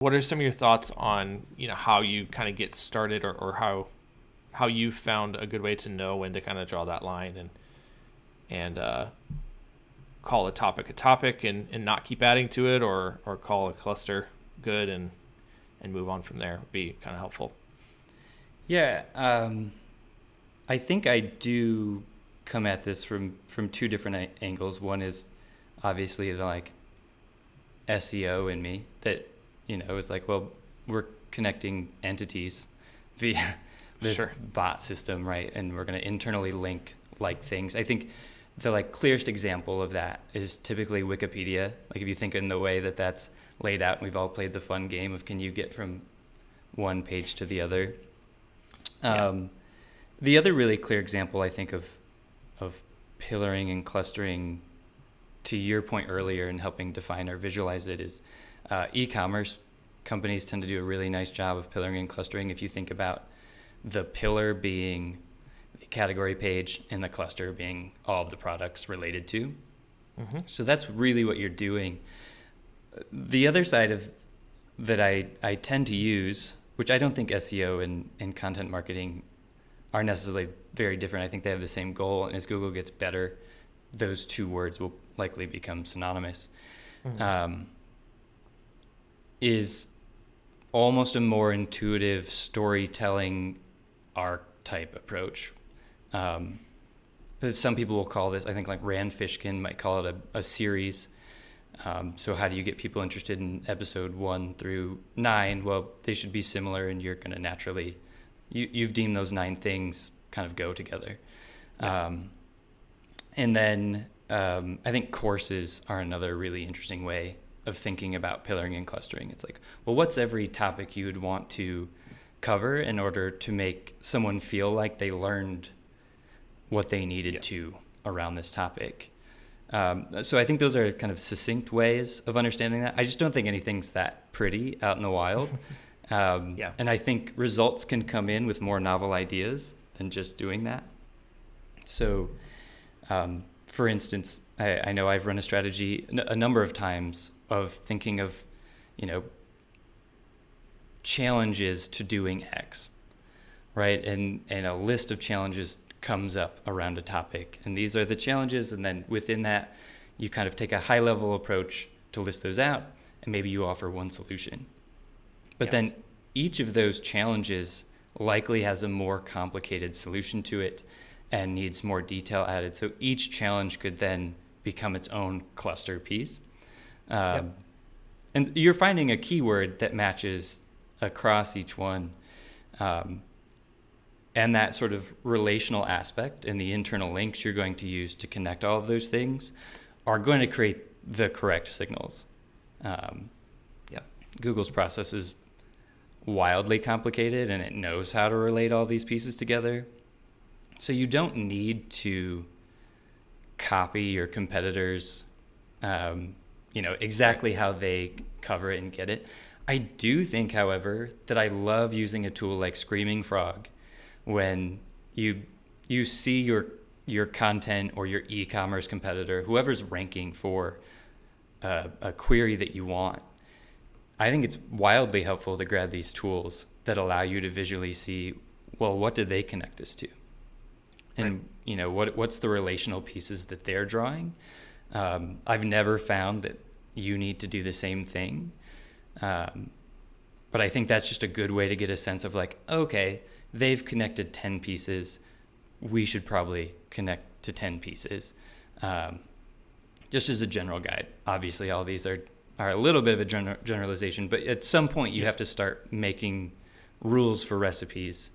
What are some of your thoughts on how you kind of get started, or how you found a good way to know when to kind of draw that line and call a topic and not keep adding to it, or call a cluster good and move on from there would be kind of helpful. Yeah, I think I do come at this from two different angles. One is obviously the like SEO in me that is like, well, we're connecting entities via this Sure. bot system, right? And we're going to internally link like things. I think the like clearest example of that is typically Wikipedia. Like if you think in the way that that's laid out, and we've all played the fun game of can you get from one page to the other. Yeah. The other really clear example, I think, of pillaring and clustering, to your point earlier, and helping define or visualize it, is e-commerce companies tend to do a really nice job of pillaring and clustering. If you think about the pillar being the category page and the cluster being all of the products related to. Mm-hmm. So that's really what you're doing. The other side of that I tend to use, which I don't think SEO and content marketing are necessarily very different. I think they have the same goal, and as Google gets better, those two words will likely become synonymous. Mm-hmm. Is almost a more intuitive storytelling arc type approach. Some people will call this, I think like Rand Fishkin might call it a series. So how do you get people interested in episode 1 through 9? Well, they should be similar, and you're going to naturally, you've deemed those 9 things kind of go together. Yeah. And then I think courses are another really interesting way of thinking about pillaring and clustering. It's like, well, what's every topic you'd want to cover in order to make someone feel like they learned what they needed to around this topic? So I think those are kind of succinct ways of understanding that. I just don't think anything's that pretty out in the wild. Yeah. And I think results can come in with more novel ideas than just doing that. So, for instance, I know I've run a strategy a number of times of thinking of, challenges to doing X, right? And a list of challenges comes up around a topic, and these are the challenges, and then within that you kind of take a high level approach to list those out, and maybe you offer one solution. But then each of those challenges likely has a more complicated solution to it and needs more detail added. So each challenge could then become its own cluster piece. And you're finding a keyword that matches across each one. And that sort of relational aspect and the internal links you're going to use to connect all of those things are going to create the correct signals. Google's process is wildly complicated, and it knows how to relate all these pieces together. So you don't need to copy your competitors, exactly how they cover it and get it. I do think, however, that I love using a tool like Screaming Frog when you see your content or your e-commerce competitor, whoever's ranking for a query that you want. I think it's wildly helpful to grab these tools that allow you to visually see, well, what did they connect this to? And, what's the relational pieces that they're drawing? I've never found that you need to do the same thing. But I think that's just a good way to get a sense of like, okay, they've connected 10 pieces. We should probably connect to 10 pieces. Just as a general guide. Obviously, all these are a little bit of a generalization, but at some point you have to start making rules for recipes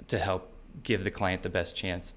to help give the client the best chance